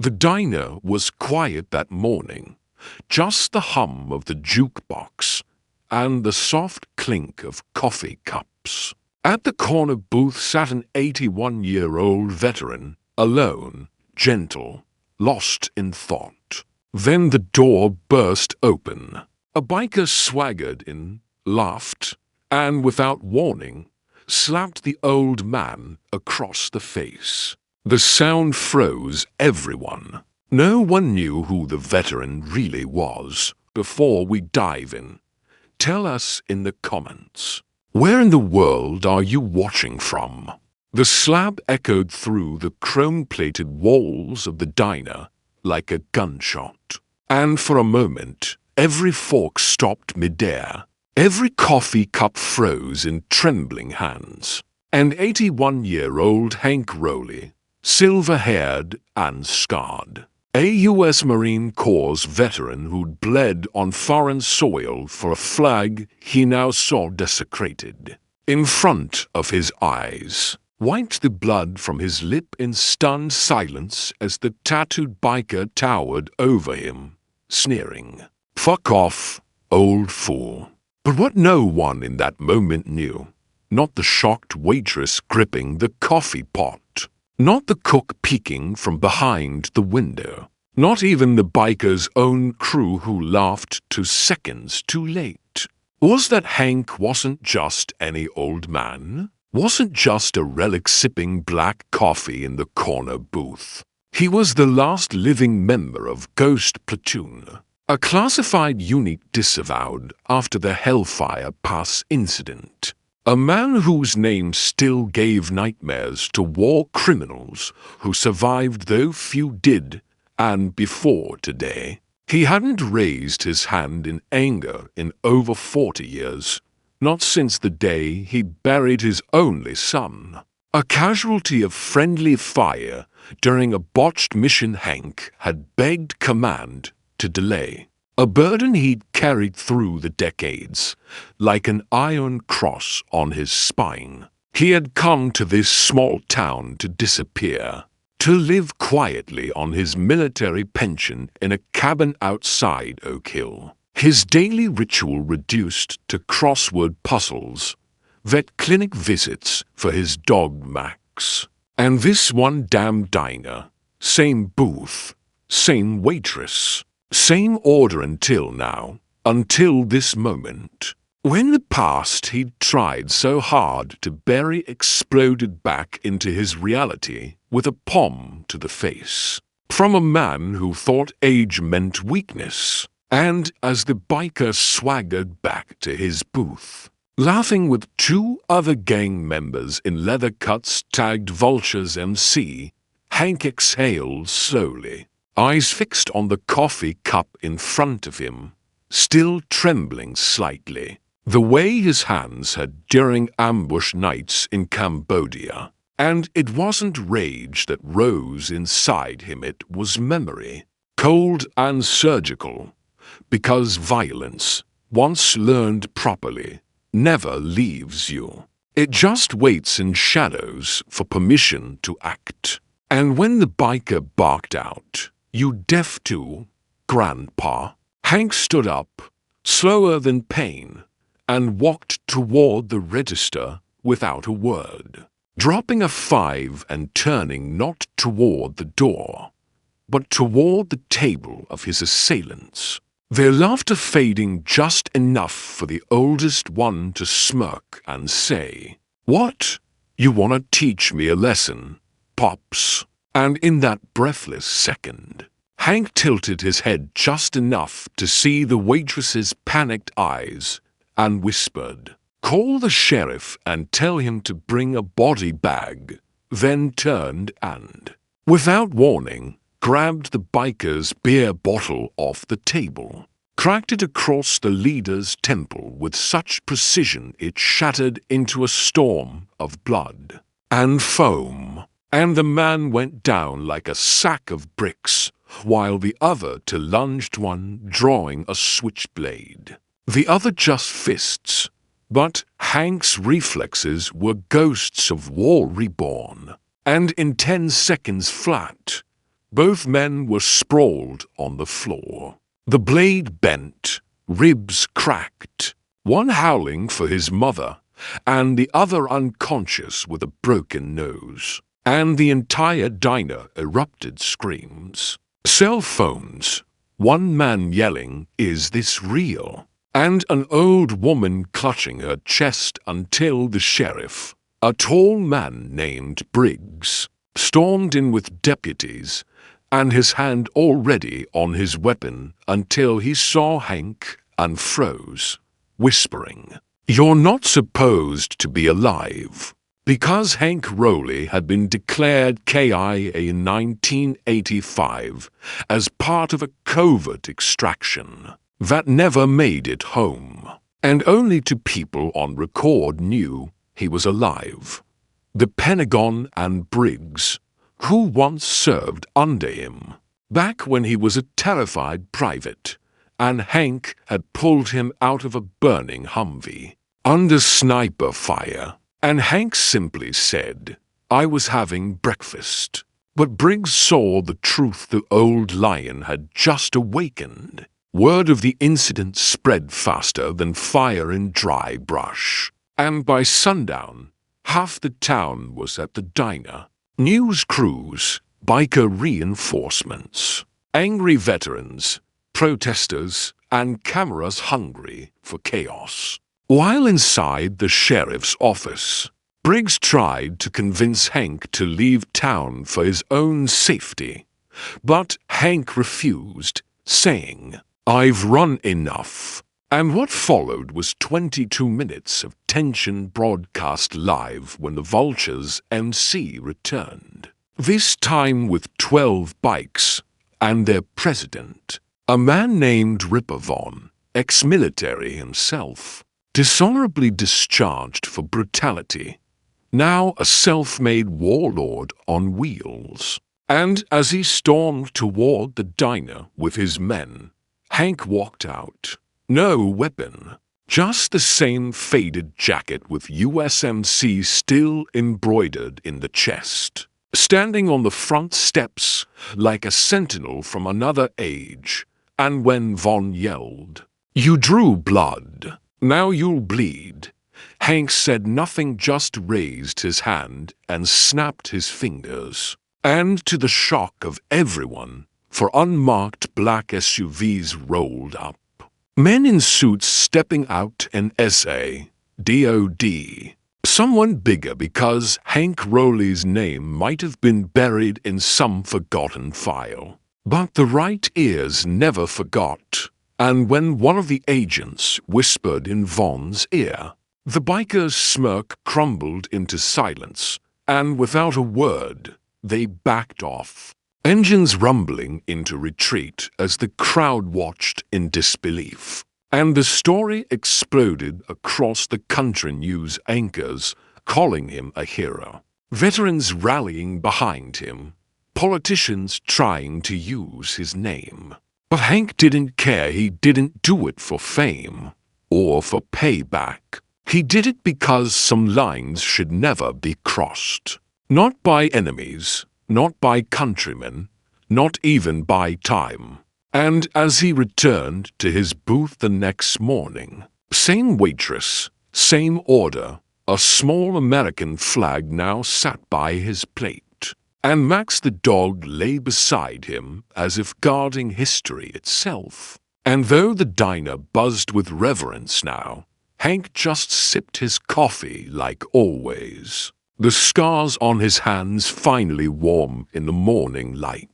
The diner was quiet that morning, just the hum of the jukebox and the soft clink of coffee cups. At the corner booth sat an 81-year-old veteran, alone, gentle, lost in thought. Then the door burst open. A biker swaggered in, laughed, and without warning, slapped the old man across the face. The sound froze everyone. No one knew who the veteran really was. Before we dive in, tell us in the comments. Where in the world are you watching from? The slap echoed through the chrome-plated walls of the diner like a gunshot. And for a moment, every fork stopped midair. Every coffee cup froze in trembling hands. And 81-year-old Hank Rowley, silver-haired and scarred, a U.S. Marine Corps veteran who'd bled on foreign soil for a flag he now saw desecrated. In front of his eyes, wiped the blood from his lip in stunned silence as the tattooed biker towered over him, sneering, "Fuck off, old fool." But what no one in that moment knew, not the shocked waitress gripping the coffee pot, not the cook peeking from behind the window, not even the biker's own crew who laughed 2 seconds too late, was that Hank wasn't just any old man, wasn't just a relic sipping black coffee in the corner booth. He was the last living member of Ghost Platoon, a classified unit disavowed after the Hellfire Pass incident. A man whose name still gave nightmares to war criminals who survived, though few did, and before today. He hadn't raised his hand in anger in over 40 years, not since the day he buried his only son. A casualty of friendly fire during a botched mission Hank had begged command to delay. A burden he'd carried through the decades, like an iron cross on his spine. He had come to this small town to disappear, to live quietly on his military pension in a cabin outside Oak Hill. His daily ritual reduced to crossword puzzles, vet clinic visits for his dog Max, and this one damn diner. Same booth, same waitress, same order until now, until this moment. When the past he'd tried so hard to bury exploded back into his reality with a palm to the face. From a man who thought age meant weakness. And as the biker swaggered back to his booth, laughing with 2 other gang members in leather cuts tagged Vultures MC, Hank exhaled slowly, eyes fixed on the coffee cup in front of him, still trembling slightly, the way his hands had during ambush nights in Cambodia. And it wasn't rage that rose inside him, it was memory, cold and surgical, because violence, once learned properly, never leaves you. It just waits in shadows for permission to act. And when the biker barked out, "You deaf too, Grandpa?" Hank stood up, slower than pain, and walked toward the register without a word, dropping a 5 and turning not toward the door, but toward the table of his assailants, their laughter fading just enough for the oldest one to smirk and say, "What? You want to teach me a lesson, Pops?" And in that breathless second, Hank tilted his head just enough to see the waitress's panicked eyes and whispered, "Call the sheriff and tell him to bring a body bag," then turned and, without warning, grabbed the biker's beer bottle off the table, cracked it across the leader's temple with such precision it shattered into a storm of blood and foam, and the man went down like a sack of bricks, while the other lunged one drawing a switchblade. The other just fists, but Hank's reflexes were ghosts of war reborn, and in 10 seconds flat, Both men were sprawled on the floor. The blade bent, ribs cracked, one howling for his mother, and the other unconscious with a broken nose. And the entire diner erupted screams. Cell phones, one man yelling, "Is this real?" And an old woman clutching her chest until the sheriff, a tall man named Briggs, stormed in with deputies, and his hand already on his weapon until he saw Hank and froze, whispering, "You're not supposed to be alive." Because Hank Rowley had been declared KIA in 1985 as part of a covert extraction that never made it home, and only two people on record knew he was alive: the Pentagon and Briggs, who once served under him, back when he was a terrified private, and Hank had pulled him out of a burning Humvee under sniper fire. And Hank simply said, "I was having breakfast." But Briggs saw the truth the old lion had just awakened. Word of the incident spread faster than fire in dry brush, and by sundown, half the town was at the diner. News crews, biker reinforcements, angry veterans, protesters, and cameras hungry for chaos. While inside the sheriff's office, Briggs tried to convince Hank to leave town for his own safety, but Hank refused, saying, "I've run enough." And what followed was 22 minutes of tension broadcast live when the Vulture's MC returned, this time with 12 bikes and their president, a man named Ripper Vaughn, ex-military himself, dishonorably discharged for brutality, now a self-made warlord on wheels. And as he stormed toward the diner with his men, Hank walked out. No weapon, just the same faded jacket with USMC still embroidered in the chest, standing on the front steps like a sentinel from another age. And when Vaughn yelled, "You drew blood, now you'll bleed," Hank said nothing, just raised his hand and snapped his fingers. And to the shock of everyone, for unmarked black SUVs rolled up. Men in suits stepping out, an SA, DOD. Someone bigger, because Hank Rowley's name might have been buried in some forgotten file. But the right ears never forgot. And when one of the agents whispered in Vaughn's ear, the biker's smirk crumbled into silence, and without a word, they backed off, engines rumbling into retreat as the crowd watched in disbelief. And the story exploded across the country, news anchors calling him a hero, veterans rallying behind him, politicians trying to use his name. But Hank didn't care. He didn't do it for fame or for payback. He did it because some lines should never be crossed. Not by enemies, not by countrymen, not even by time. And as he returned to his booth the next morning, same waitress, same order, a small American flag now sat by his plate. And Max the dog lay beside him as if guarding history itself. And though the diner buzzed with reverence now, Hank just sipped his coffee like always, the scars on his hands finally warm in the morning light.